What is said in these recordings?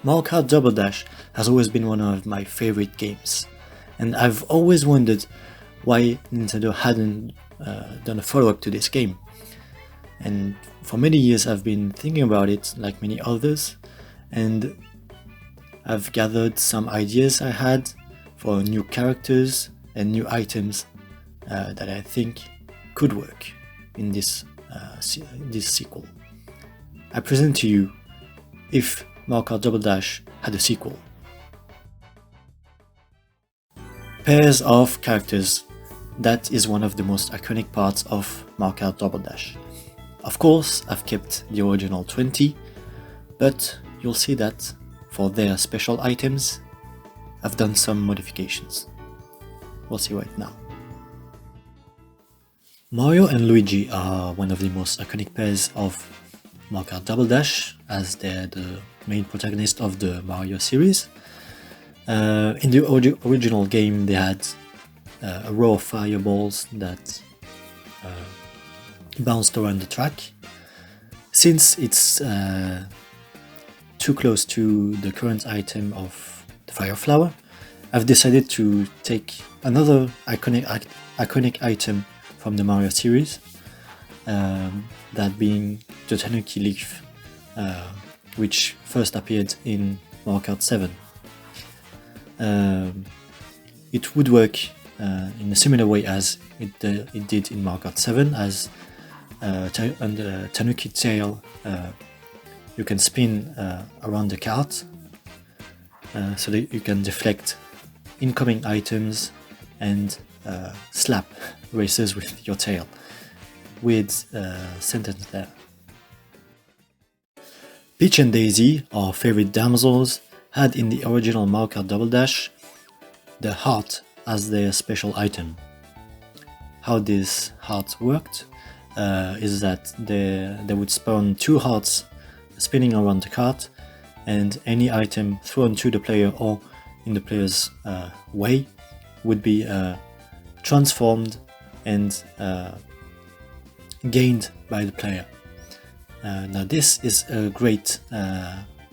Mario Kart Double Dash has always been one of my favorite games, and I've always wondered why Nintendo hadn't done a follow-up to this game. And for many years I've been thinking about it like many others, and I've gathered some ideas I had for new characters and new items that I think could work in this sequel. I present to you if Mario Kart Double Dash had a sequel. Pairs of characters. That is one of the most iconic parts of Mario Kart Double Dash. Of course, I've kept the original 20, but you'll see that for their special items, I've done some modifications. We'll see right now. Mario and Luigi are one of the most iconic pairs of Mario Kart Double Dash, as they're the main protagonist of the Mario series. In the original game, they had a row of fireballs that bounced around the track. Since it's too close to the current item of the Fire Flower, I've decided to take another iconic item from the Mario series, that being the Tanuki Leaf, which first appeared in Mario Kart 7. It would work in a similar way as it did in Mario Kart 7, as on the Tanuki tail you can spin around the kart so that you can deflect incoming items and slap racers with your tail. Weird sentence there. Peach and Daisy, our favorite damsels, had in the original Mario Kart Double Dash the heart as their special item. How this heart worked is that they would spawn two hearts spinning around the kart, and any item thrown to the player or in the player's way would be transformed and gained by the player. Now this is a great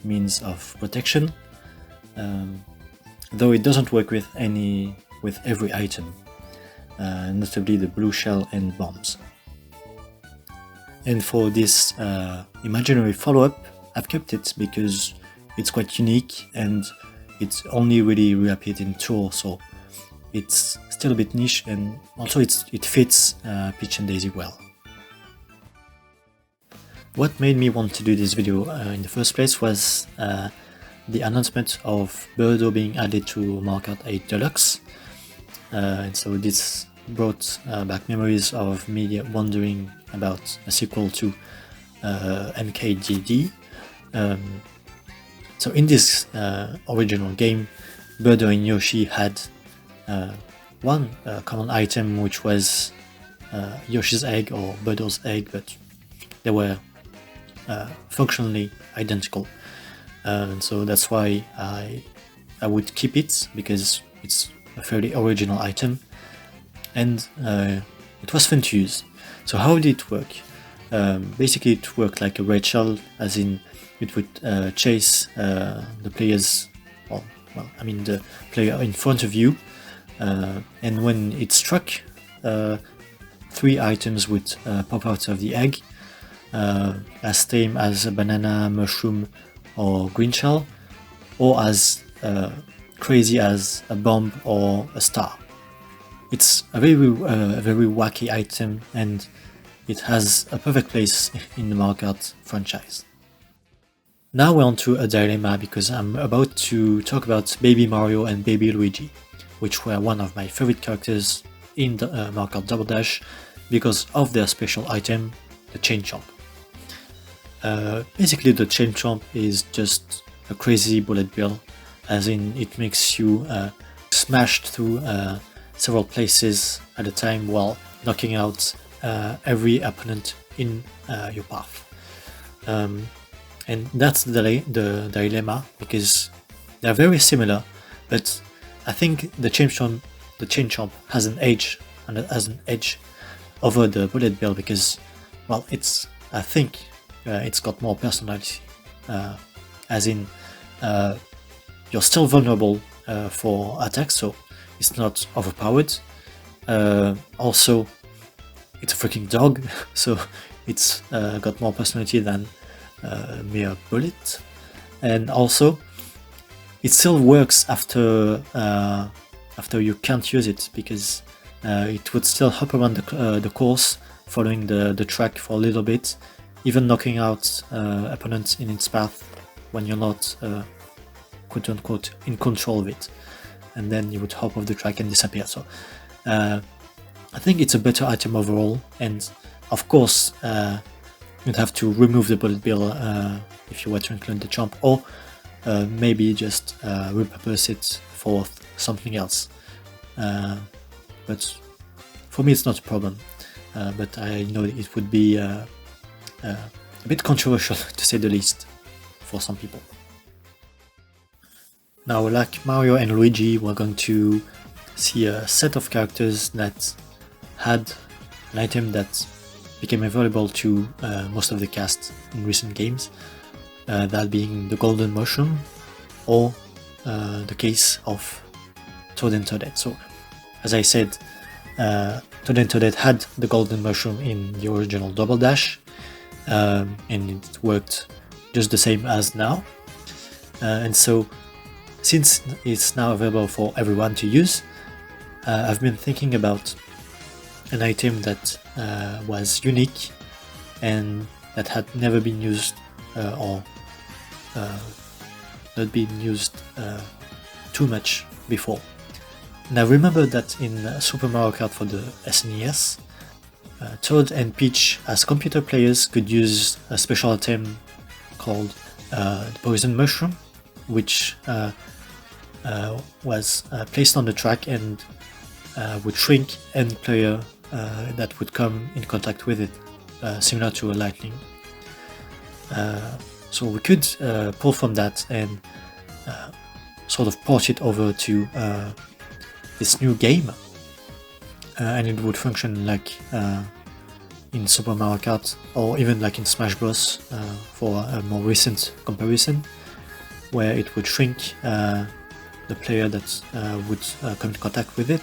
means of protection, though it doesn't work with every item, notably the blue shell and bombs. And for this imaginary follow-up, I've kept it because it's quite unique and it's only really reappeared in Tour, so it's still a bit niche, and also it fits Peach and Daisy well. What made me want to do this video in the first place was the announcement of Birdo being added to Mario Kart 8 Deluxe, and so this brought back memories of me wondering about a sequel to MKDD. So in this original game, Birdo and Yoshi had one common item, which was Yoshi's egg or Birdo's egg, but they were functionally identical, and so that's why I would keep it, because it's a fairly original item and it was fun to use. So how did it work? Basically it worked like a red shell, as in it would chase the players, the player in front of you, and when it struck, 3 items would pop out of the egg, as tame as a banana, mushroom or green shell, or as crazy as a bomb or a star. It's a very wacky item, and it has a perfect place in the Mario Kart franchise. Now we're on to a dilemma, because I'm about to talk about Baby Mario and Baby Luigi, which were one of my favorite characters in the Mario Kart Double Dash because of their special item, the Chain Chomp. Basically the Chain Chomp is just a crazy bullet bill, as in it makes you smash through several places at a time while knocking out every opponent in your path. And that's the dilemma, because they're very similar, but I think the Chain Chomp has an edge over the bullet bill, because, well, I think it's got more personality, as in you're still vulnerable for attacks, so it's not overpowered. Also, it's a freaking dog, so it's got more personality than a mere bullet. And also, it still works after you can't use it, because it would still hop around the course, following the track for a little bit, even knocking out opponents in its path when you're not quote-unquote in control of it, and then you would hop off the track and disappear. So I think it's a better item overall, and of course you'd have to remove the bullet bill if you were to include the jump, or maybe just repurpose it for something else. But for me it's not a problem, but I know it would be a bit controversial to say the least for some people. Now, like Mario and Luigi, we're going to see a set of characters that had an item that became available to most of the cast in recent games, that being the Golden Mushroom, or the case of Toad and Toadette. So, as I said, Toad and Toadette had the Golden Mushroom in the original Double Dash, and it worked just the same as now. And so, since it's now available for everyone to use, I've been thinking about an item that was unique and that had never been used or not been used too much before. Now remember that in Super Mario Kart for the SNES, Toad and Peach as computer players could use a special item called the Poison Mushroom, which was placed on the track and would shrink any player that would come in contact with it, similar to a lightning. So we could pull from that and sort of port it over to this new game, and it would function like in Super Mario Kart, or even like in Smash Bros. For a more recent comparison, where it would shrink the player that would come in contact with it.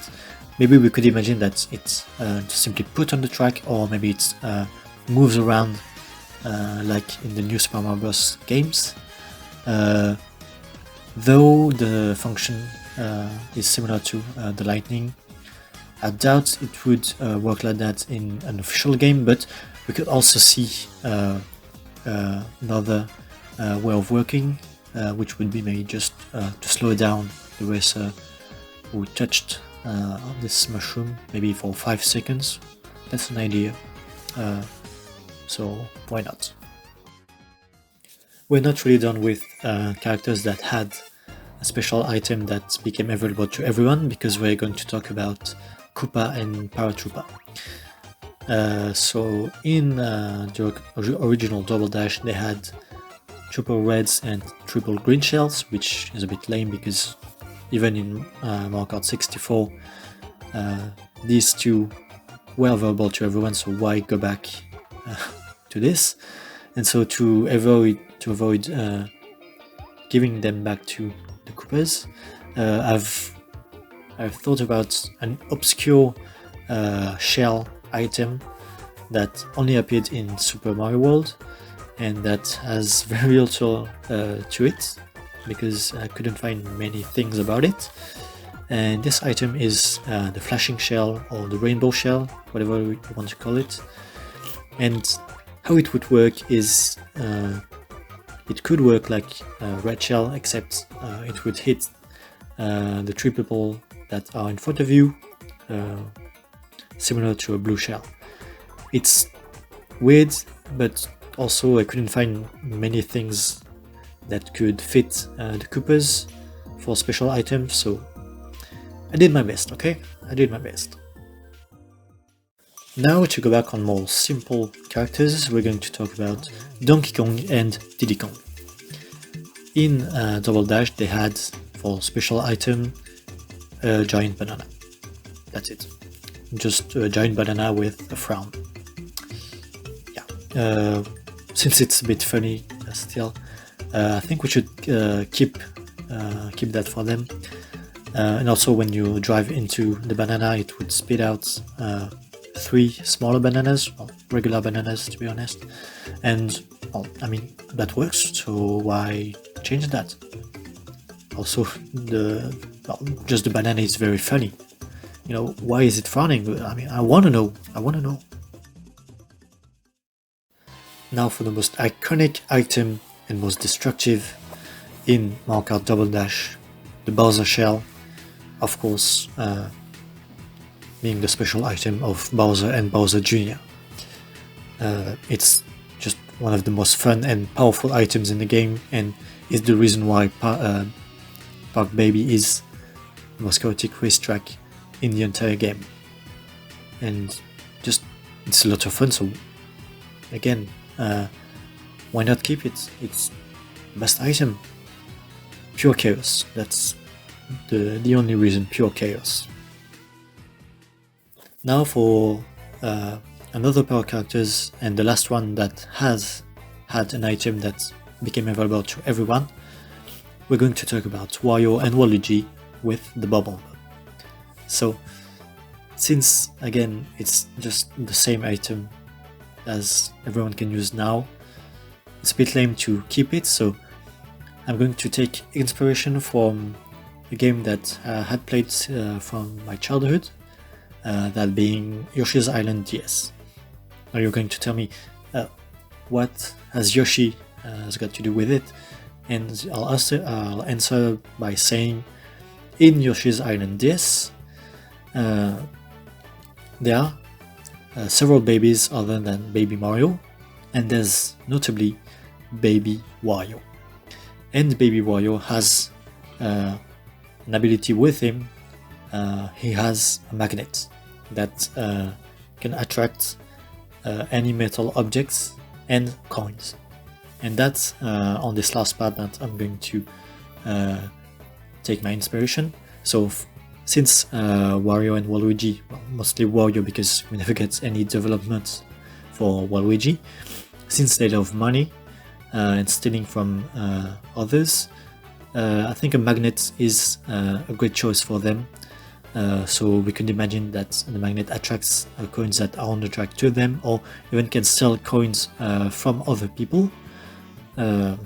Maybe we could imagine that it's just simply put on the track, or maybe it moves around like in the new Super Mario Bros. Games. Though the function is similar to the lightning, I doubt it would work like that in an official game, but we could also see another way of working, which would be maybe just to slow down the racer who touched this mushroom, maybe for 5 seconds. That's an idea, so why not? We're not really done with characters that had a special item that became available to everyone, because we're going to talk about Koopa and Paratroopa. So in the original Double Dash, they had triple reds and triple green shells, which is a bit lame because even in Mario Kart 64, these two were available to everyone, so why go back to this? And so to avoid giving them back to the Koopas, I've thought about an obscure shell item that only appeared in Super Mario World, and that has very little to it, because I couldn't find many things about it. And this item is the flashing shell, or the rainbow shell, whatever you want to call it. And how it would work is it could work like a red shell, except it would hit the 3 people that are in front of you, similar to a blue shell. It's weird, but also I couldn't find many things that could fit the Koopas for special items, so I did my best, okay? I did my best. Now, to go back on more simple characters, we're going to talk about Donkey Kong and Diddy Kong. In Double Dash, they had, for special item, a giant banana. That's it. Just a giant banana with a frown. Yeah. Since it's a bit funny still, I think we should keep that for them. And also, when you drive into the banana, it would spit out 3 smaller bananas, or regular bananas, to be honest. And well, I mean, that works, so why change that? Also, just the banana is very funny. You know, why is it frowning? I mean, I want to know. Now for the most iconic item and most destructive in Mario Kart Double Dash, the Bowser Shell, of course, being the special item of Bowser and Bowser Jr. It's just one of the most fun and powerful items in the game, and is the reason why Park Baby is the most chaotic racetrack in the entire game. And just, it's a lot of fun, so again, why not keep it? It's the best item. Pure chaos, that's the only reason, pure chaos. Now for another power characters, and the last one that has had an item that became available to everyone, we're going to talk about Wario and Waluigi with the Bubble. So, since again it's just the same item as everyone can use now, it's a bit lame to keep it, so I'm going to take inspiration from a game that I had played from my childhood, that being Yoshi's Island DS. Now you're going to tell me, what has Yoshi has got to do with it? And I'll answer by saying, in Yoshi's Island DS, there are several babies other than Baby Mario, and there's notably Baby Wario. And Baby Wario has an ability with him. He has a magnet that can attract any metal objects and coins. And that's on this last part that I'm going to take my inspiration. So since Wario and Waluigi, well, mostly Wario because we never get any development for Waluigi, since they love money and stealing from others, I think a magnet is a great choice for them. So we could imagine that the magnet attracts coins that are on the track to them, or even can steal coins from other people. And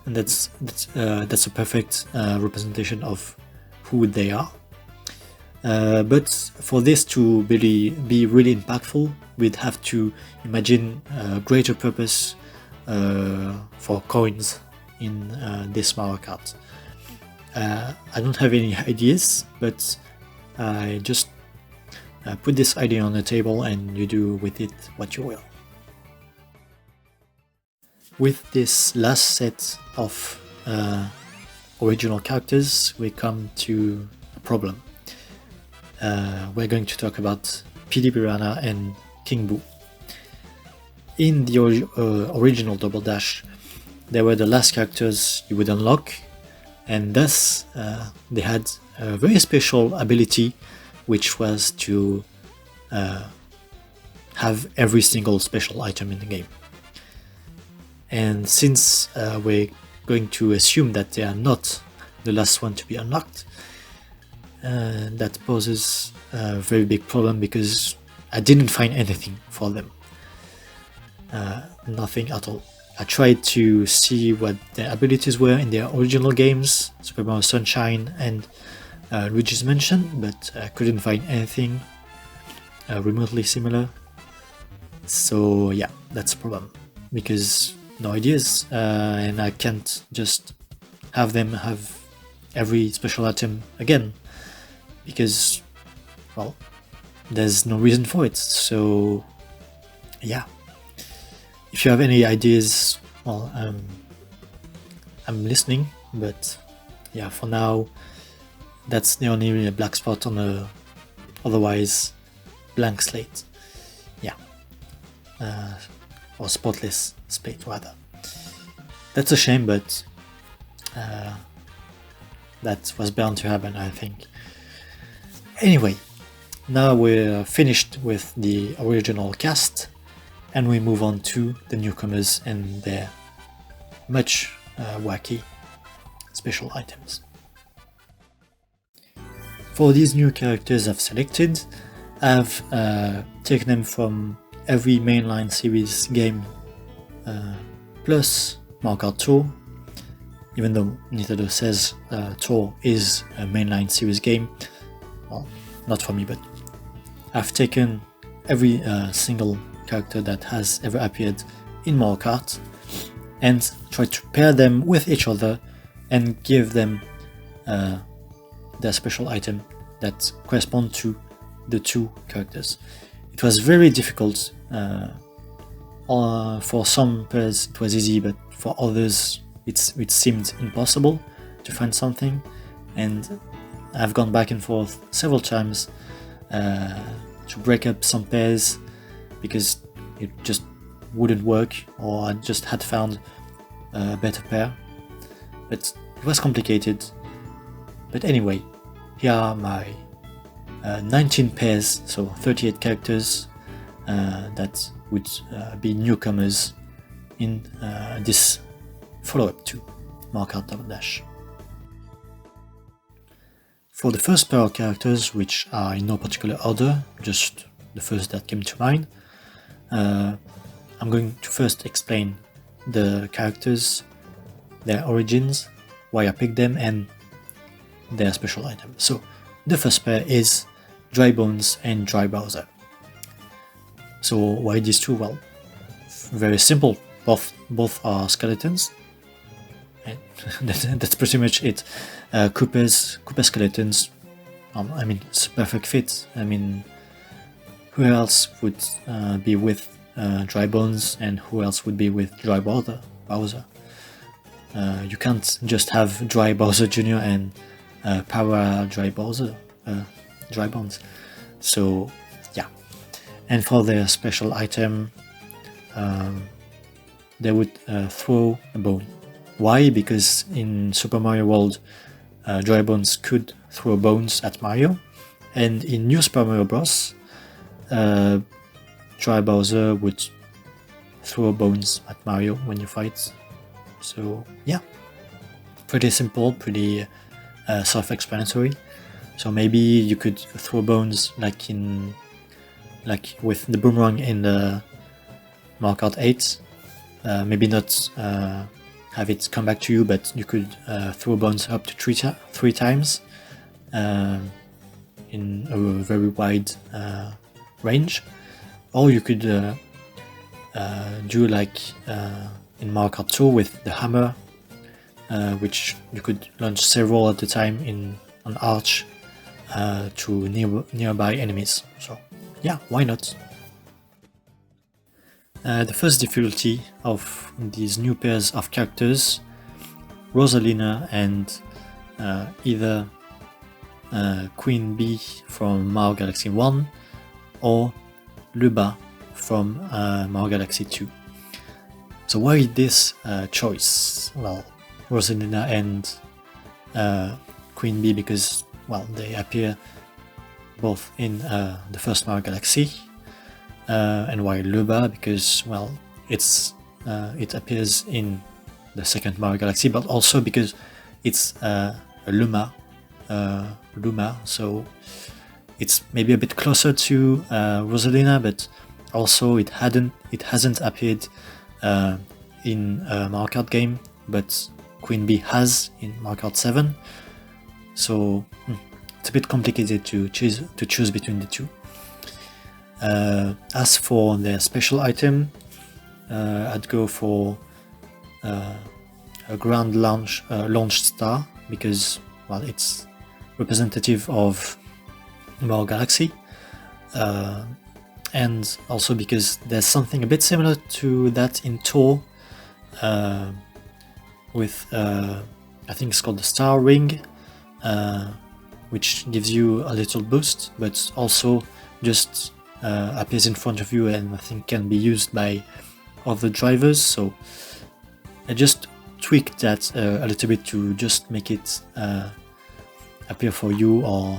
that's a perfect representation of who they are. But for this to be really impactful, we'd have to imagine a greater purpose for coins in this Mario Kart. I don't have any ideas, but I just put this idea on the table and you do with it what you will. With this last set of original characters, we come to a problem. We're going to talk about PD Piranha and King Boo. In the original Double Dash, they were the last characters you would unlock, and thus they had a very special ability, which was to have every single special item in the game. And since we're going to assume that they are not the last one to be unlocked, that poses a very big problem, because I didn't find anything for them. Nothing at all. I tried to see what their abilities were in their original games, Super Mario Sunshine and Luigi's Mansion, but I couldn't find anything remotely similar. So yeah, that's a problem, because no ideas, and I can't just have them have every special item again, because, well, there's no reason for it. So yeah, if you have any ideas, well, I'm listening, but yeah, for now, that's the only black spot on a otherwise blank slate. Yeah, or spotless slate rather. That's a shame, but that was bound to happen, I think. Anyway, now we're finished with the original cast, and we move on to the newcomers and their much wacky special items. For these new characters I've selected, I've taken them from every mainline series game plus Mario Kart Tour, even though Nintendo says Tour is a mainline series game. Well, not for me, but I've taken every single character that has ever appeared in Mario Kart and tried to pair them with each other and give them their special item that correspond to the two characters. It was very difficult. For some pairs it was easy, but for others it seemed impossible to find something, and I've gone back and forth several times to break up some pairs because it just wouldn't work, or I just had found a better pair, but it was complicated. But anyway, here are my 19 pairs, so 38 characters that would be newcomers in this follow-up to Mario Kart Double Dash. For the first pair of characters, which are in no particular order, just the first that came to mind, I'm going to first explain the characters, their origins, why I picked them, and their special item. So the first pair is Dry Bones and Dry Bowser. So why these two? Well, very simple. Both are skeletons. And that's pretty much it. Koopa skeletons. I mean, it's a perfect fit. I mean, who else would be with Dry Bones, and who else would be with Dry Bowser? You can't just have Dry Bowser Jr. and Power Dry Bowser, Dry Bones. So yeah. And for their special item, they would throw a bone. Why? Because in Super Mario World, Dry Bones could throw bones at Mario, and in New Super Mario Bros, Dry Bowser would throw bones at Mario when you fight. So yeah, pretty simple, pretty self-explanatory. So maybe you could throw bones like with the boomerang in the Mario Kart 8. Maybe not have it come back to you, but you could throw bones up to three times in a very wide range. Or you could do like in Mario Kart 2 with the hammer, which you could launch several at a time in an arch to nearby enemies. So yeah, why not? The first difficulty of these new pairs of characters, Rosalina and either Queen Bee from Mario Galaxy 1 or Luba from Mario Galaxy 2. So why this choice? Well, Rosalina and Queen Bee because, well, they appear both in the first Mario Galaxy, and why Luba? Because, well, it appears in the second Mario Galaxy, but also because it's a Luma, so it's maybe a bit closer to Rosalina, but also it hasn't appeared in a Mario Kart game, but Queen Bee has in Mario Kart 7. So it's a bit complicated to choose between the two. As for their special item, I'd go for a ground launch star because, well, it's representative of Mario Galaxy, and also because there's something a bit similar to that in Tour with I think it's called the Star Ring, which gives you a little boost, but also just appears in front of you and I think can be used by other drivers. So I just tweaked that a little bit to just make it appear for you, or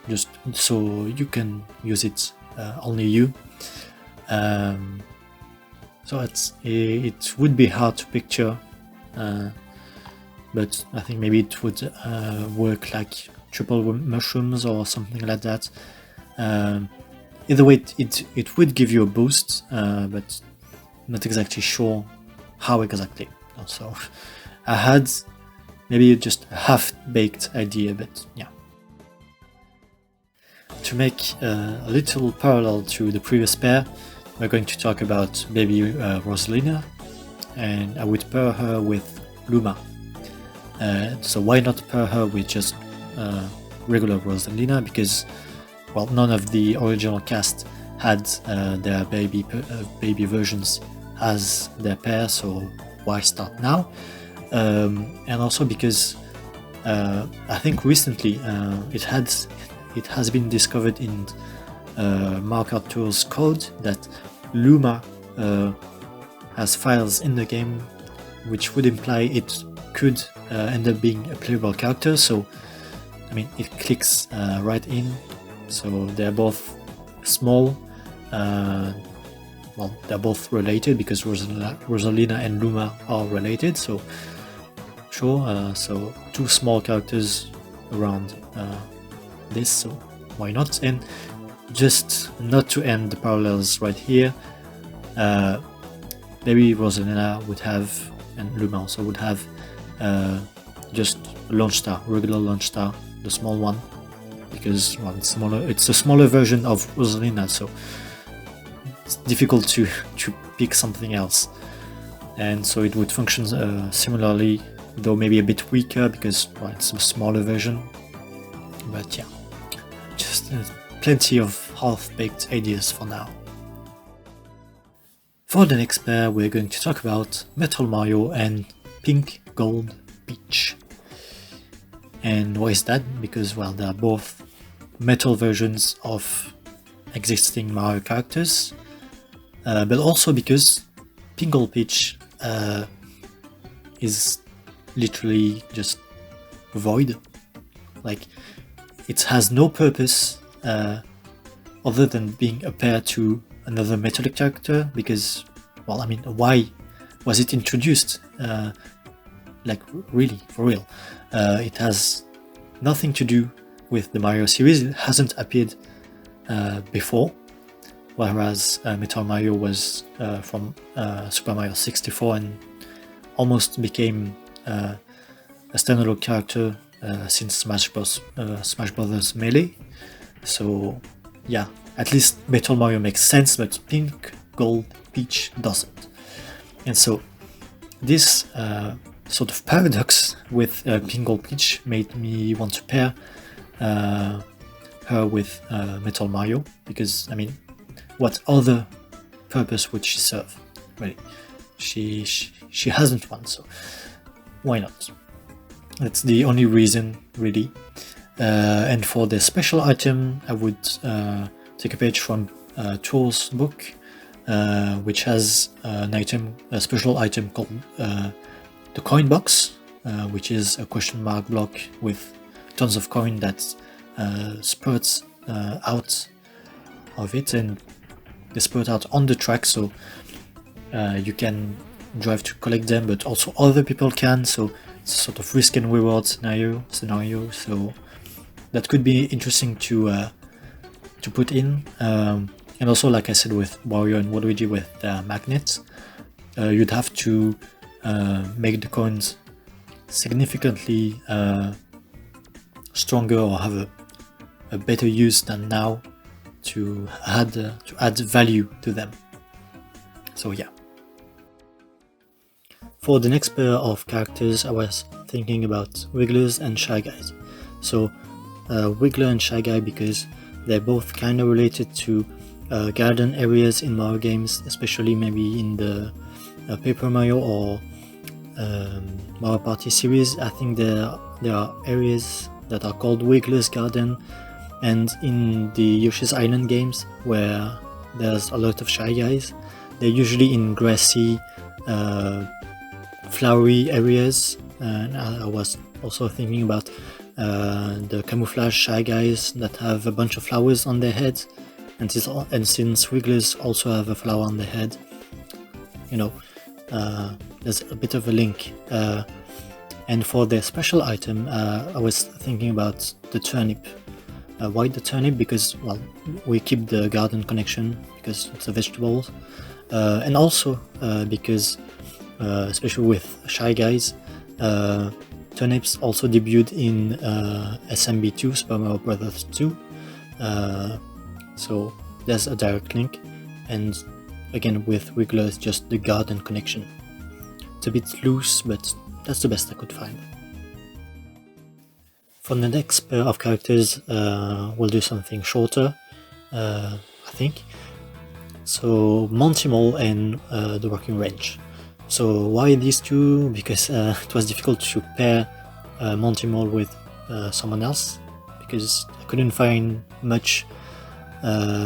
just so you can use it only you. So it would be hard to picture but I think maybe it would work like triple mushrooms or something like that. Either way, it would give you a boost, but not exactly sure how exactly. So I had maybe just a half-baked idea, but yeah. To make a little parallel to the previous pair, we're going to talk about baby Rosalina, and I would pair her with Luma. So why not pair her with just regular Rosalina? Because, well, none of the original cast had their baby versions as their pair, so why start now? And also because I think recently it has been discovered in Mario Kart Tour's code that Luma has files in the game which would imply it could end up being a playable character. So I mean, it clicks right in. So they're both small. Well, they're both related because Rosalina and Luma are related. So sure. So two small characters around this. So why not? And just not to end the parallels right here. Maybe Rosalina would have, and Luma also would have, just a launch star, regular launch star, the small one, because well, it's smaller. It's a smaller version of Rosalina, so it's difficult to pick something else. And so it would function similarly, though maybe a bit weaker because well, it's a smaller version. But yeah, just plenty of half-baked ideas for now. For the next pair, we're going to talk about Metal Mario and Pink Gold Peach. And why is that? Because, well, they are both metal versions of existing Mario characters, but also because Pink Gold Peach is literally just void. Like, it has no purpose other than being a pair to another metallic character, because, well, I mean, why was it introduced? Like, really, for real. It has nothing to do with the Mario series. It hasn't appeared before, whereas Metal Mario was from Super Mario 64 and almost became a standalone character since Smash Brothers Melee. So yeah, at least Metal Mario makes sense, but Pink Gold Peach doesn't. And so this sort of paradox with Pink Gold Peach made me want to pair her with Metal Mario, because I mean, what other purpose would she serve? Really, she hasn't one, so why not? That's the only reason, really. And for the special item, I would take a page from Tool's book, which has a special item called the coin box, which is a question mark block with tons of coin that spurts out of it, and they spurt out on the track, so you can drive to collect them, but also other people can. So it's a sort of risk and reward scenario. So that could be interesting to put in. And also, like I said, with Wario and Waluigi with magnets, you'd have to make the coins significantly stronger or have a better use than now to add value to them. So yeah. For the next pair of characters, I was thinking about Wigglers and Shy Guys. So Wiggler and Shy Guy because they're both kind of related to garden areas in Mario games, especially maybe in the Paper Mario or Mario Party series. I think there are areas that are called Wiggler's Garden, and in the Yoshi's Island games where there's a lot of Shy Guys, they're usually in grassy, flowery areas. And I was also thinking about the camouflage Shy Guys that have a bunch of flowers on their heads, and since Wigglers also have a flower on their head, you know, there's a bit of a link. And for the special item, I was thinking about the turnip. Why the turnip? Because, well, we keep the garden connection because it's a vegetable, and also because, especially with Shy Guys, turnips also debuted in SMB2, Super Mario Bros. 2, so there's a direct link. And again, with Wiggler, it's just the garden connection. It's a bit loose, but that's the best I could find. For the next pair of characters, we'll do something shorter, I think. So Monty Mole and the Rocking Wrench. So why these two? Because it was difficult to pair Monty Mole with someone else, because I couldn't find much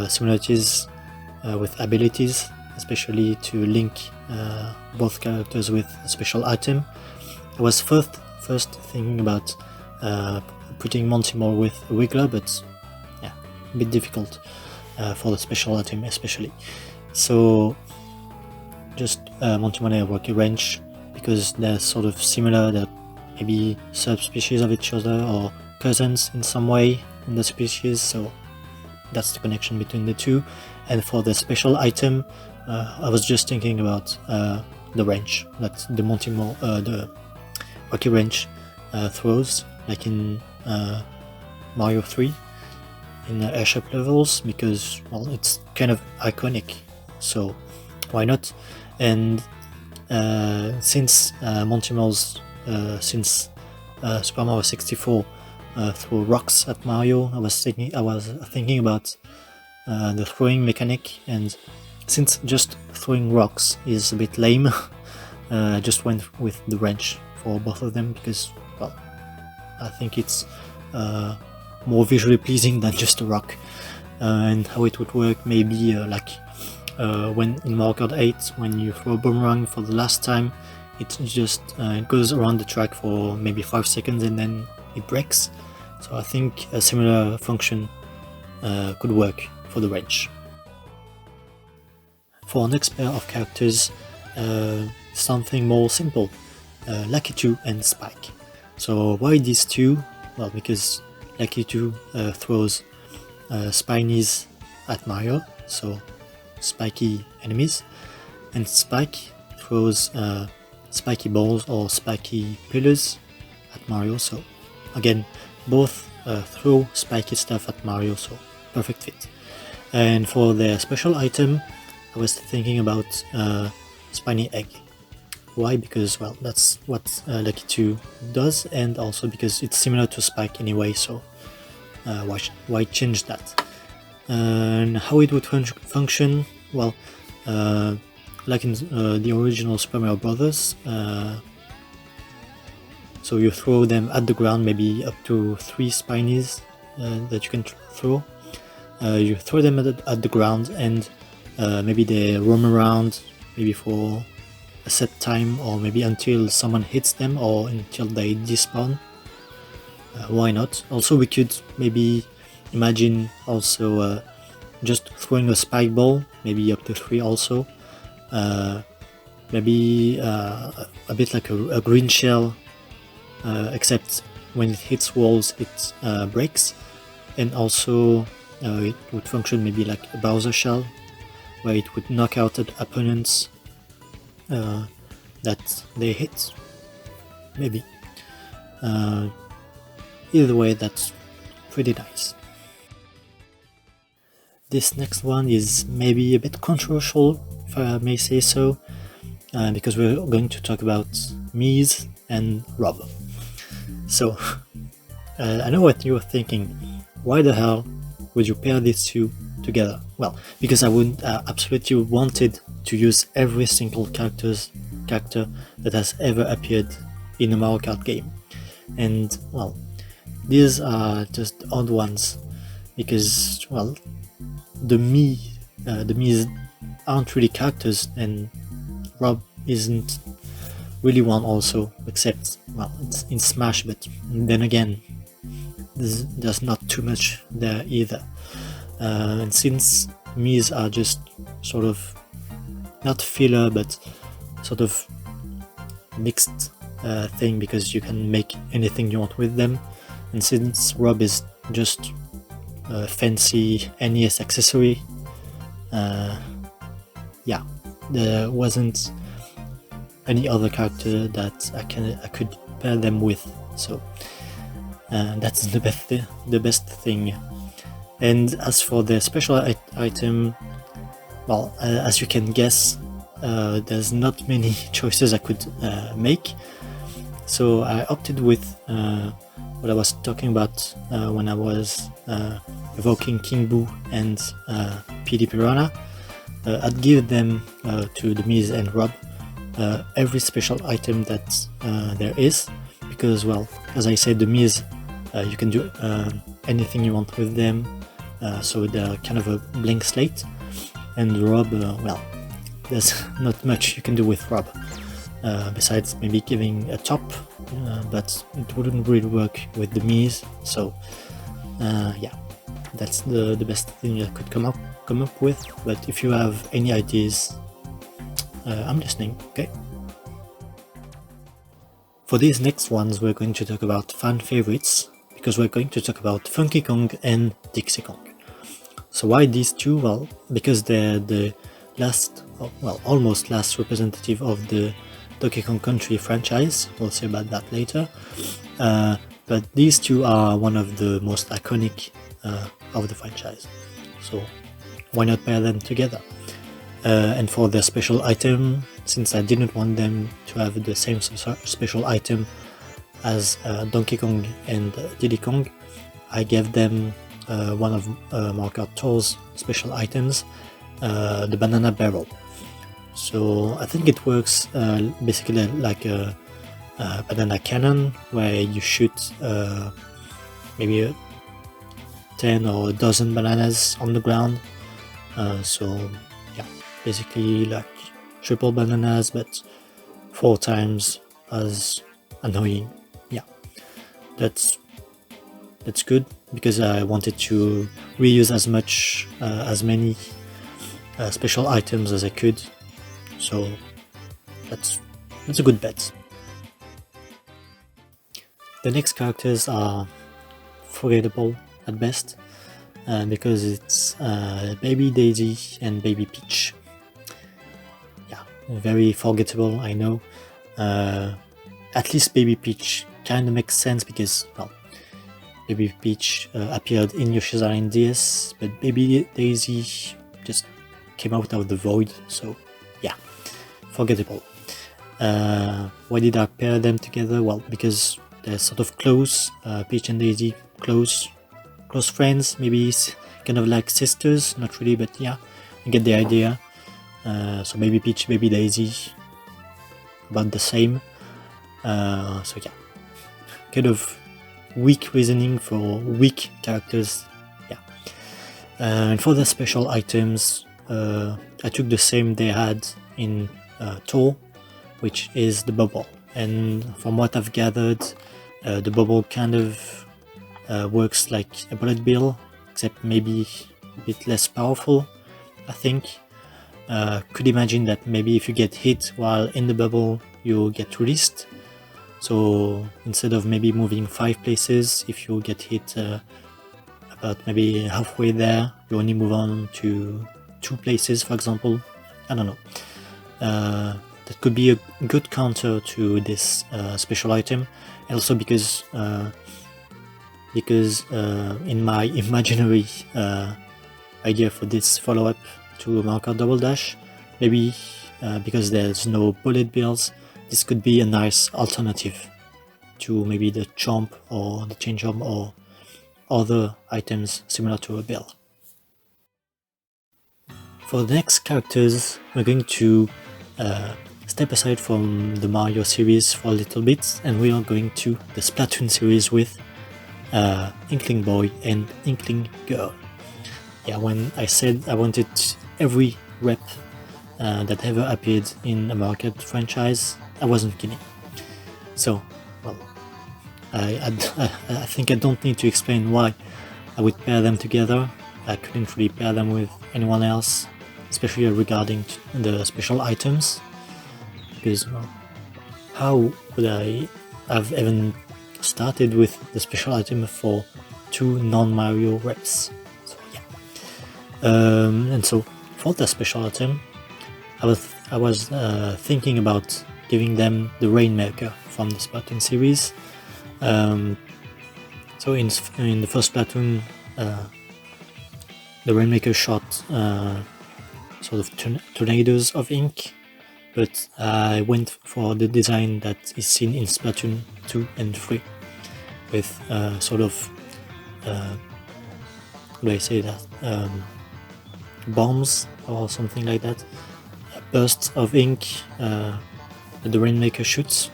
similarities with abilities, especially to link both characters with a special item. I was first thinking about putting Monty Mole with a Wiggler, but yeah, a bit difficult for the special item especially. So just Monty Mole and Rocky Wrench, because they're sort of similar, they're maybe subspecies of each other or cousins in some way in the species, so that's the connection between the two. And for the special item, I was just thinking about the wrench that the Monty Mole, the Rocky Wrench throws, like in Mario 3 in the airship levels, because, well, it's kind of iconic, so why not? And since Monty Mole's since Super Mario 64 threw rocks at Mario, I was thinking about the throwing mechanic, and since just throwing rocks is a bit lame, I just went with the wrench for both of them, because, well, I think it's more visually pleasing than just a rock. And how it would work, maybe like when in Mario Kart 8, when you throw a boomerang for the last time, it just it goes around the track for maybe 5 seconds and then it breaks. So I think a similar function could work for the wrench. For our next pair of characters, something more simple, Lucky 2 and Spike. So why these two? Well, because Lucky 2 throws spinies at Mario, so spiky enemies, and Spike throws spiky balls or spiky pillars at Mario, so again, both throw spiky stuff at Mario, so perfect fit. And for the special item, I was thinking about Spiny Egg. Why? Because, well, that's what Lucky 2 does, and also because it's similar to Spike anyway, so why change that? And how it would function? Well, like in the original Super Mario Bros. So you throw them at the ground, maybe up to 3 spinies that you can throw. You throw them at the ground, and maybe they roam around, maybe for a set time, or maybe until someone hits them, or until they despawn. Why not? Also, we could maybe imagine also just throwing a spike ball, maybe up to 3 also. Maybe a bit like a green shell, except when it hits walls it breaks. And also it would function maybe like a Bowser shell, where it would knock out opponents that they hit, maybe. Either way, that's pretty nice. This next one is maybe a bit controversial, if I may say so, because we're going to talk about Mies and Rob. So, I know what you're thinking. Why the hell would you pair these two together? Well, because I would absolutely wanted to use every single character that has ever appeared in a Mario Kart game. And, well, these are just odd ones, because, well, the Mies aren't really characters, and Rob isn't really one also, except, well, it's in Smash, but then again, there's not too much there either. And since Mies are just sort of not filler, but sort of mixed thing, because you can make anything you want with them. And since Rob is just a fancy NES accessory, yeah, there wasn't any other character that I could pair them with. So that's the best thing. And as for the special item, well, as you can guess, there's not many choices I could make. So I opted with what I was talking about when I was evoking King Boo and PD Piranha. I'd give them to the Miz and Rob every special item that there is, because, well, as I said, the Miz, you can do anything you want with them, so they're kind of a blank slate. And Rob, well, there's not much you can do with Rob, besides maybe giving a top, but it wouldn't really work with the Miz. So yeah, that's the best thing I could come up with. But if you have any ideas, I'm listening. Okay. For these next ones, we're going to talk about fan favorites, because we're going to talk about Funky Kong and Dixie Kong. So why these two? Well, because they're the last, well, almost last representative of the Donkey Kong Country franchise. We'll see about that later. But these two are one of the most iconic of the franchise. So why not pair them together? And for the special item, since I didn't want them to have the same special item as Donkey Kong and Diddy Kong, I gave them one of Mario Kart Tour's special items, the banana barrel. So I think it works basically like a banana cannon, where you shoot maybe 10 or a dozen bananas on the ground. So yeah, basically like triple bananas, but 4 times as annoying. Yeah, that's good, because I wanted to reuse as many special items as I could. So that's a good bet. The next characters are forgettable at best, because it's Baby Daisy and Baby Peach. Yeah, very forgettable, I know. At least Baby Peach kind of makes sense, because, well, Baby Peach appeared in Yoshi's Island DS, but Baby Daisy just came out of the void, so yeah, forgettable. Why did I pair them together? Well, because they're sort of close, Peach and Daisy, close friends, maybe kind of like sisters, not really, but yeah, you get the idea. So Baby Peach, Baby Daisy, about the same. So yeah, kind of weak reasoning for weak characters. Yeah. And for the special items, I took the same they had in Tour, which is the bubble. And from what I've gathered, the bubble kind of works like a bullet bill, except maybe a bit less powerful, I think. Could imagine that maybe if you get hit while in the bubble, you get released. So instead of maybe moving 5 places, if you get hit about maybe halfway there, you only move on to 2 places, for example. I don't know. That could be a good counter to this special item, and also because in my imaginary idea for this follow-up to Mario Kart Double Dash, maybe because there's no bullet bills, this could be a nice alternative to maybe the Chomp or the Chain Chomp or other items similar to a bill. For the next characters, we're going to step aside from the Mario series for a little bit, and we are going to the Splatoon series with Inkling Boy and Inkling Girl. Yeah, when I said I wanted every rep that ever appeared in a Mario Kart franchise, I wasn't kidding. So, well, I think I don't need to explain why I would pair them together. I couldn't really pair them with anyone else, especially regarding the special items. because how would I have even started with the special item for 2 non-Mario reps? So yeah. And so for the special item, I was thinking about giving them the Rainmaker from the Splatoon series. So in the first Splatoon, the Rainmaker shot sort of tornadoes of ink, but I went for the design that is seen in Splatoon 2 and 3, with sort of, how do I say that, bombs or something like that, bursts of ink that the Rainmaker shoots.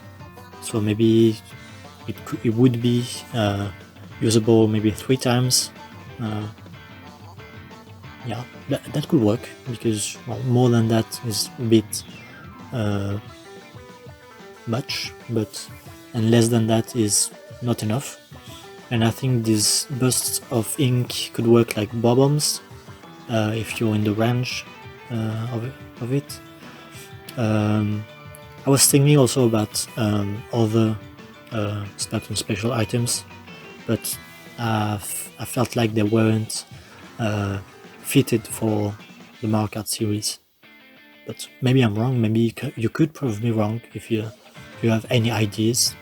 So maybe it would be usable maybe 3 times. Yeah, that could work, because more than that is a bit much, and less than that is not enough. And I think these bursts of ink could work like bombs if you're in the range of it. I was thinking also about other Splatoon special items, but I felt like they weren't fitted for the Mario Kart series. But maybe I'm wrong, maybe you could prove me wrong if you have any ideas.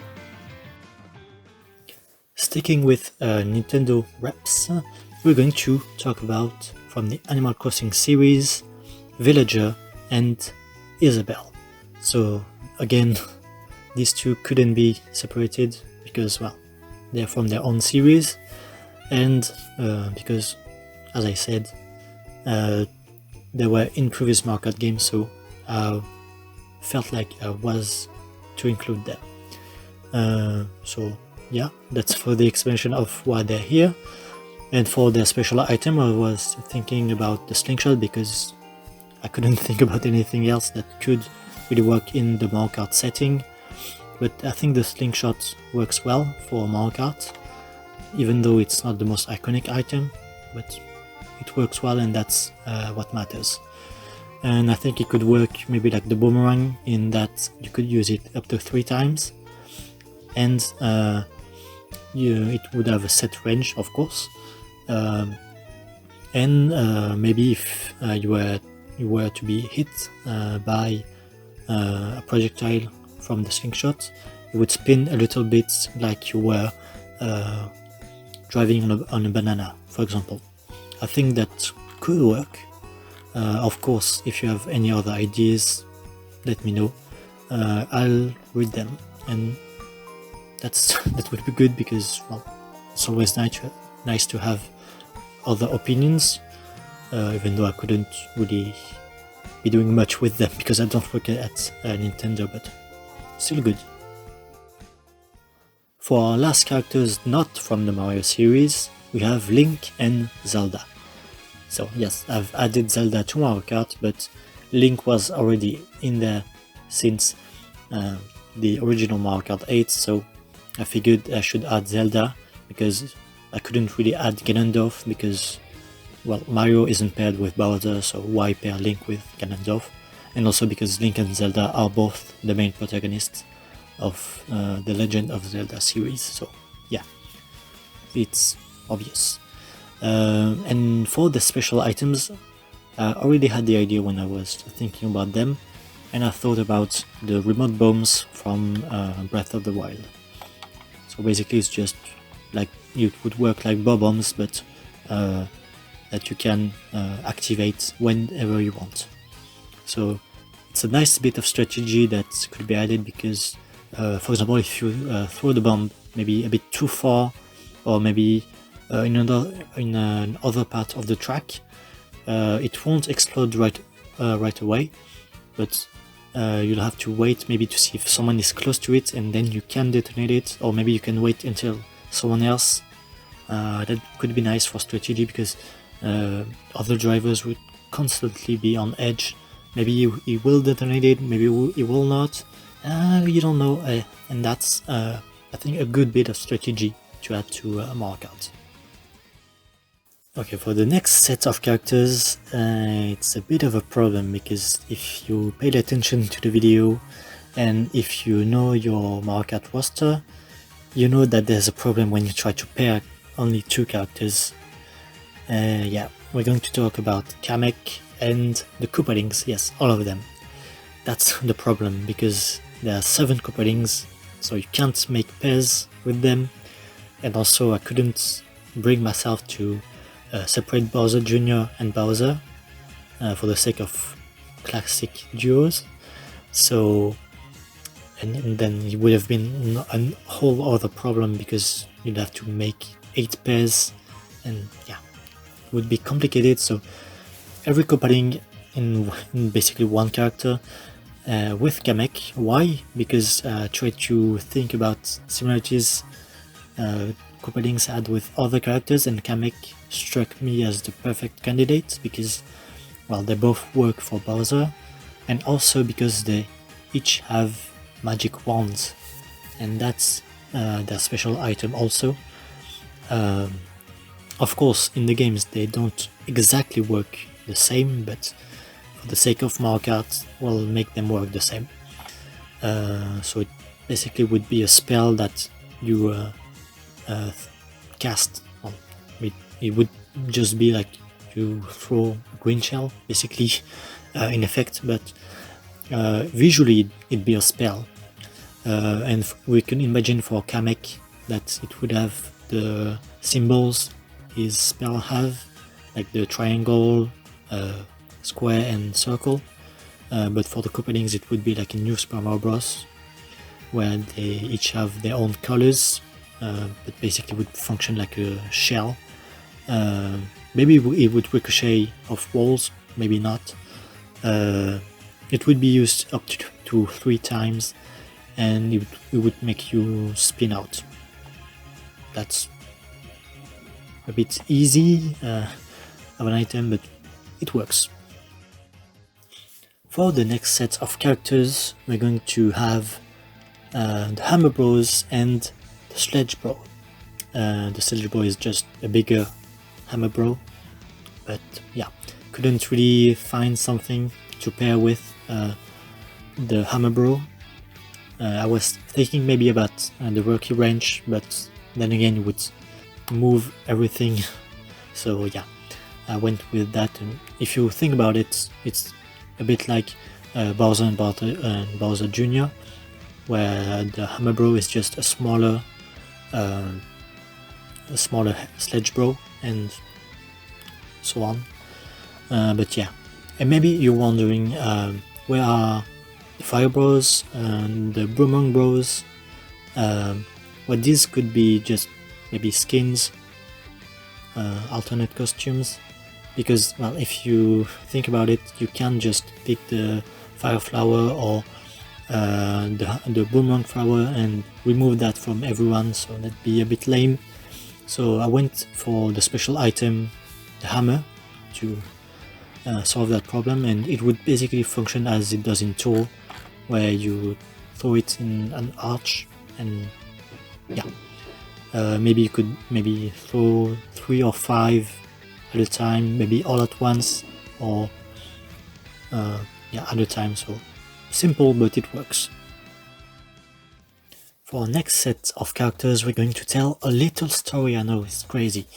Sticking with Nintendo reps, we're going to talk about, from the Animal Crossing series, Villager and Isabelle. So again, these two couldn't be separated because, well, they're from their own series, and because, as I said, they were in previous Mario Kart games, so I felt like I was to include them. So yeah, that's for the explanation of why they're here. And for their special item, I was thinking about the slingshot, because I couldn't think about anything else that could really work in the Mario Kart setting. But I think the slingshot works well for Mario Kart, even though it's not the most iconic item, but it works well, and that's what matters. And I think it could work maybe like the boomerang, in that you could use it up to 3 times, and it would have a set range, of course. And maybe if you were to be hit by a projectile from the slingshot, it would spin a little bit like you were driving on a banana, for example. I think that could work. Of course, if you have any other ideas, let me know. I'll read them, and that would be good, because, well, it's always nice to have other opinions, even though I couldn't really be doing much with them because I don't work at Nintendo, but still good. For our last characters not from the Mario series, we have Link and Zelda. So yes, I've added Zelda to Mario Kart, but Link was already in there since the original Mario Kart 8, so I figured I should add Zelda, because I couldn't really add Ganondorf, because, well, Mario isn't paired with Bowser, so why pair Link with Ganondorf? And also because Link and Zelda are both the main protagonists of the Legend of Zelda series, so yeah, it's obvious. And for the special items, I already had the idea when I was thinking about them, and I thought about the remote bombs from Breath of the Wild. So basically it's just like, it would work like bombs, but that you can activate whenever you want. So it's a nice bit of strategy that could be added, because for example, if you throw the bomb maybe a bit too far, or maybe in another part of the track, it won't explode right away, but you'll have to wait maybe to see if someone is close to it, and then you can detonate it, or maybe you can wait until someone else. That could be nice for strategy, because other drivers would constantly be on edge. Maybe he will detonate it, maybe he will not. You don't know, and that's I think a good bit of strategy to add to Mario Kart. Okay, for the next set of characters, it's a bit of a problem, because if you paid attention to the video, And if you know your Mario Kart roster, you know that there's a problem when you try to pair only 2 characters. Yeah, we're going to talk about Kamek and the Koopalings, yes, all of them. That's the problem, because there are 7 Koopalings, so you can't make pairs with them, and also I couldn't bring myself to separate Bowser Jr. and Bowser for the sake of classic duos. So, and then it would have been a whole other problem, because you'd have to make 8 pairs, and yeah, it would be complicated. So every Koopaling in basically one character. With Kamek, why? Because try to think about similarities Koopalings had with other characters, and Kamek struck me as the perfect candidate because, well, they both work for Bowser, and also because they each have magic wands, and that's their special item also. Of course, in the games they don't exactly work the same, but for the sake of Mario Kart, we'll make them work the same. So it basically would be a spell that you cast. Well, it would just be like you throw a green shell, basically, in effect, but visually it'd be a spell. And we can imagine for Kamek that it would have the symbols his spell have, like the triangle, square and circle, but for the Koopalings it would be like in New Super Mario Bros, where they each have their own colors, but basically would function like a shell. Maybe it would ricochet off walls, maybe not. It would be used up to 3 times, and it would make you spin out. That's a bit easy of an item, but it works. For the next set of characters, we're going to have the Hammer Bros and the Sledge Bro. The Sledge Bro is just a bigger Hammer Bro, but yeah, couldn't really find something to pair with the Hammer Bro. I was thinking maybe about the Rocky Wrench, but then again it would move everything, so yeah, I went with that. And if you think about it, it's a bit like Bowser and Bowser Jr., where the Hammer Bro is just a smaller Sledge Bro, and so on. But yeah, and maybe you're wondering where are the Fire Bros and the Boomerang Bros? Well, these could be just maybe skins, alternate costumes, because, well, if you think about it, you can't just pick the Fire Flower or the Boomerang Flower and remove that from everyone, so that'd be a bit lame. So I went for the special item, the hammer, to solve that problem, and it would basically function as it does in Tour, where you throw it in an arch, and yeah, maybe you could throw 3 or 5 at a time, maybe all at once, or yeah, at a time. So simple, but it works. For our next set of characters, we're going to tell a little story. I know it's crazy.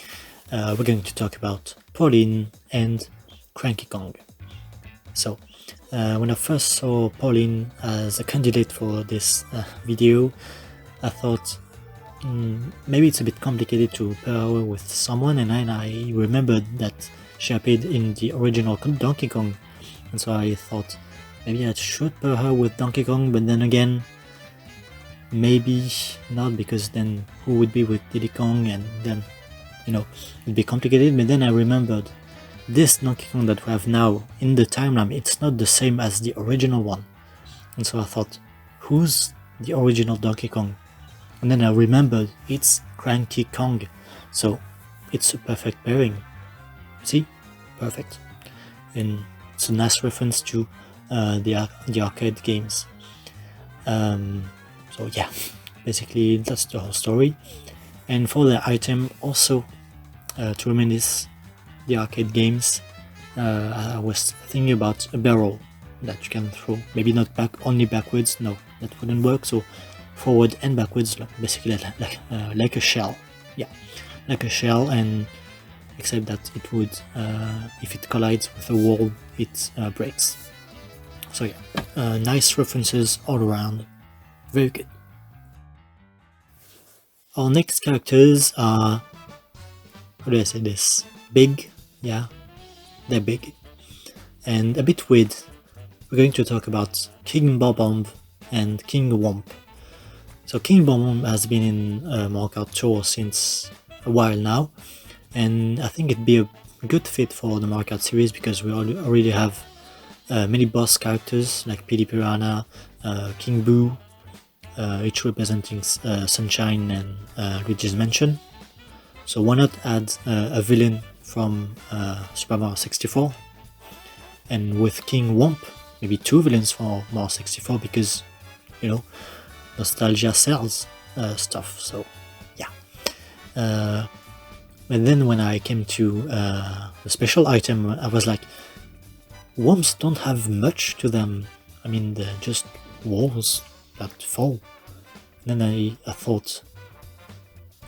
We're going to talk about Pauline and Cranky Kong. So, when I first saw Pauline as a candidate for this video, I thought maybe it's a bit complicated to pair her with someone, and then I remembered that she appeared in the original Donkey Kong, and so I thought maybe I should pair her with Donkey Kong, but then again, maybe not, because then who would be with Diddy Kong, and then, you know, it'd be complicated. But then I remembered this Donkey Kong that we have now in the timeline, it's not the same as the original one, and so I thought, who's the original Donkey Kong? And then I remembered it's Cranky Kong, so it's a perfect pairing. See? Perfect. And it's a nice reference to the arcade games. So yeah, basically that's the whole story. And for the item also, to reminisce the arcade games, I was thinking about a barrel, that you can throw. Maybe not only backwards, no, that wouldn't work. So forward and backwards, basically like a shell. Yeah, like a shell, and except that it would, if it collides with a wall, it breaks. So yeah, nice references all around. Very good. Our next characters are, how do I say this? Big, yeah, they're big. And a bit weird. We're going to talk about King Bob-omb and King Womp. So King Bob-omb has been in Mario Kart Tour since a while now, and I think it'd be a good fit for the Mario Kart series because we already have many boss characters like Pili Piranha, King Boo, each representing Sunshine and Luigi's Mansion. So why not add a villain from Super Mario 64? And with King Womp, maybe two villains for Mario 64 because, you know, nostalgia sells stuff. So yeah. But then when I came to the special item, I was like, Womps don't have much to them. I mean, they're just walls that fall. And then I thought,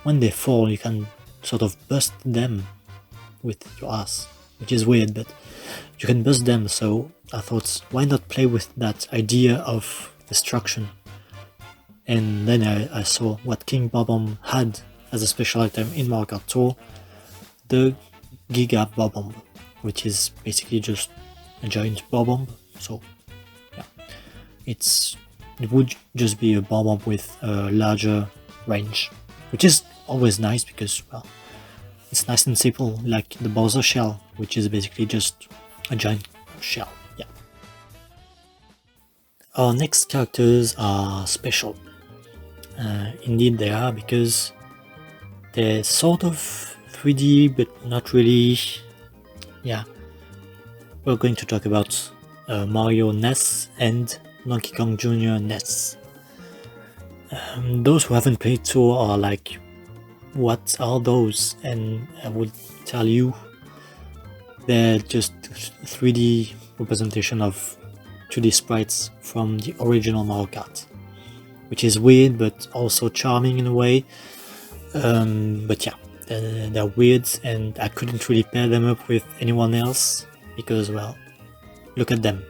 when they fall, you can sort of bust them with your ass, which is weird, but you can bust them. So I thought, why not play with that idea of destruction? And then I saw what King Bob-omb had as a special item in Mario Kart Tour, the Giga Bob-omb, which is basically just a giant Bob-omb. So yeah, it would just be a Bob-omb with a larger range, which is always nice because, well, it's nice and simple, like the Bowser shell, which is basically just a giant shell. Yeah. Our next characters are special. Indeed they are, because they're sort of 3D but not really. Yeah, we're going to talk about Mario NES and Donkey Kong Jr. NES. Those who haven't played Tour are like, what are those? And I will tell you, they're just 3D representation of 2D sprites from the original Mario Kart, which is weird but also charming in a way. But yeah, they're weird, and I couldn't really pair them up with anyone else because, well, look at them.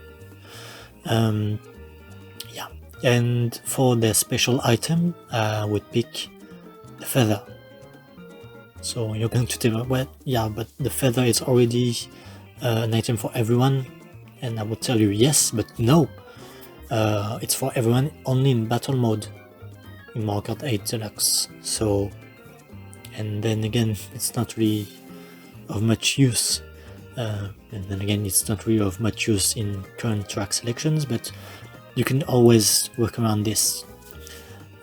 Yeah, and for their special item, I would pick the feather. So you're going to tell me, well, yeah, but the feather is already an item for everyone, and I would tell you yes, but no. It's for everyone only in battle mode in Mario Kart 8 Deluxe. So, and then again, it's not really of much use. And then again, it's not really of much use in current track selections, but you can always work around this.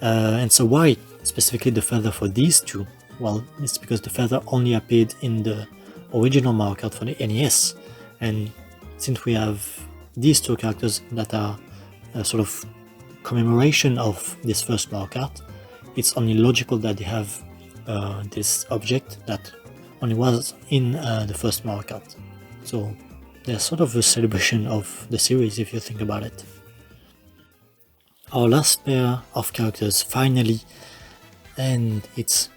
And so why specifically the feather for these two? Well, it's because the feather only appeared in the original Mario Kart for the NES, and since we have these two characters that are a sort of commemoration of this first Mario Kart, it's only logical that they have this object that only was in the first Mario Kart. So they're sort of a celebration of the series if you think about it. Our last pair of characters finally, and it's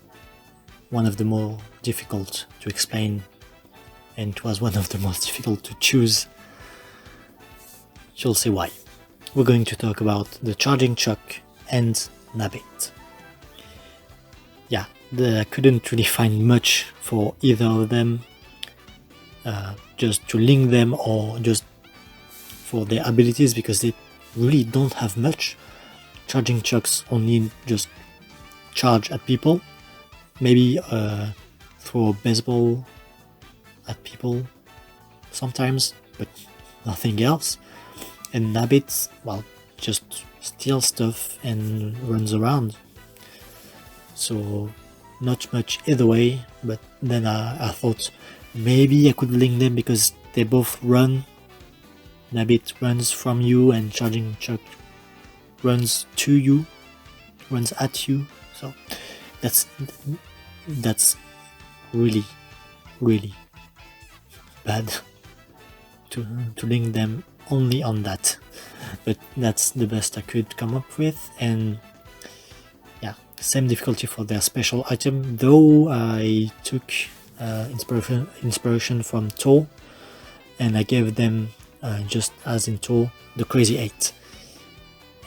one of the more difficult to explain, and it was one of the most difficult to choose. You'll see why. We're going to talk about the Charging Chuck and Nabbit. Yeah, I couldn't really find much for either of them, just to link them or just for their abilities, because they really don't have much. Charging Chucks only just charge at people, maybe throw a baseball at people sometimes, but nothing else. And Nabbit, well, just steals stuff and runs around. So not much either way, but then I thought maybe I could link them because they both run. Nabbit runs from you and Charging Chuck runs to you, runs at you. So that's really bad to link them only on that, but that's the best I could come up with. And yeah, same difficulty for their special item, though I took inspiration from Tor, and I gave them just as in Tor, the Crazy 8.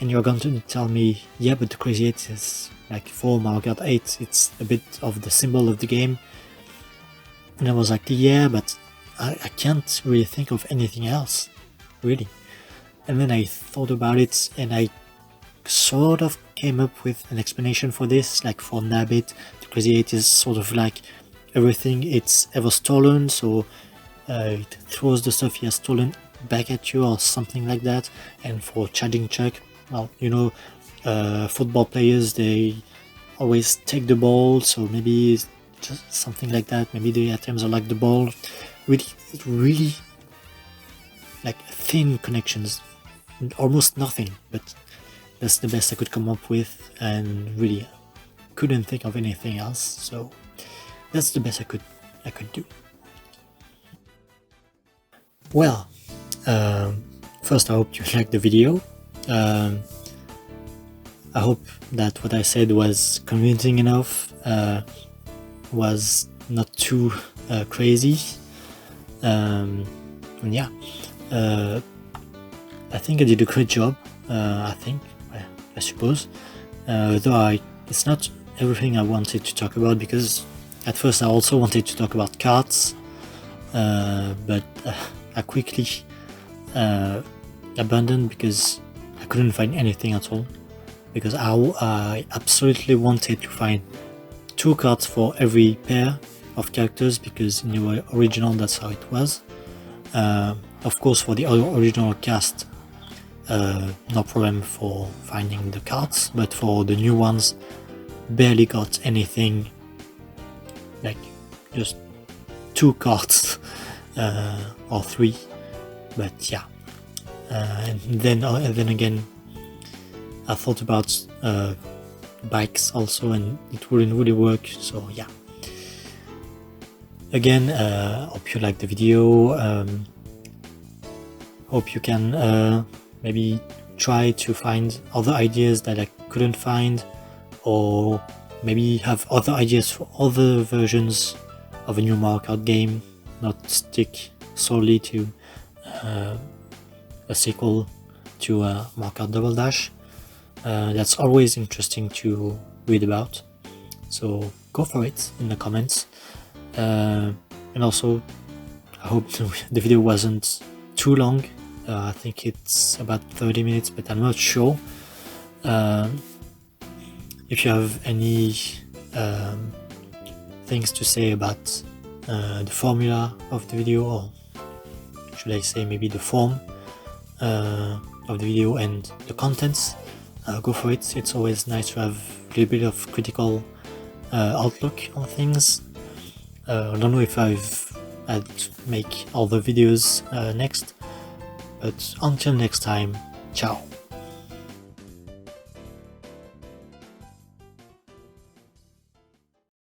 And you're going to tell me, yeah, but the Crazy 8 is like for Mario Kart 8, it's a bit of the symbol of the game. And I was like, yeah, but I can't really think of anything else, really. And then I thought about it, and I sort of came up with an explanation for this. Like for Nabbit, the Crazy 8 is sort of like everything it's ever stolen, so it throws the stuff he has stolen back at you or something like that. And for Charging Chuck, well, you know, football players, they always take the ball, so maybe it's just something like that. Maybe the items are like the ball. Really like thin connections, almost nothing, but that's the best I could come up with, and really couldn't think of anything else, so that's the best I could do. Well, first I hope you liked the video. I hope that what I said was convincing enough, was not too crazy, and yeah, I think I did a great job. I suppose, though it's not everything I wanted to talk about, because at first I also wanted to talk about cards, but I quickly abandoned because I couldn't find anything at all, because I absolutely wanted to find 2 cards for every pair of characters, because in the original that's how it was. Of course, for the original cast, no problem for finding the cards, but for the new ones, barely got anything, like just 2 cards or 3. But yeah, and then again, I thought about bikes also, and it wouldn't really work, so yeah. Again, hope you liked the video. Hope you can maybe try to find other ideas that I couldn't find, or maybe have other ideas for other versions of a new Mario Kart game, not stick solely to a sequel to Mario Kart Double Dash. That's always interesting to read about, so go for it in the comments. And also, I hope the video wasn't too long. I think it's about 30 minutes, but I'm not sure. If you have any things to say about the formula of the video, or should I say maybe the form of the video and the contents, go for it. It's always nice to have a little bit of critical outlook on things. I don't know if I'd make all the videos next, but until next time, ciao.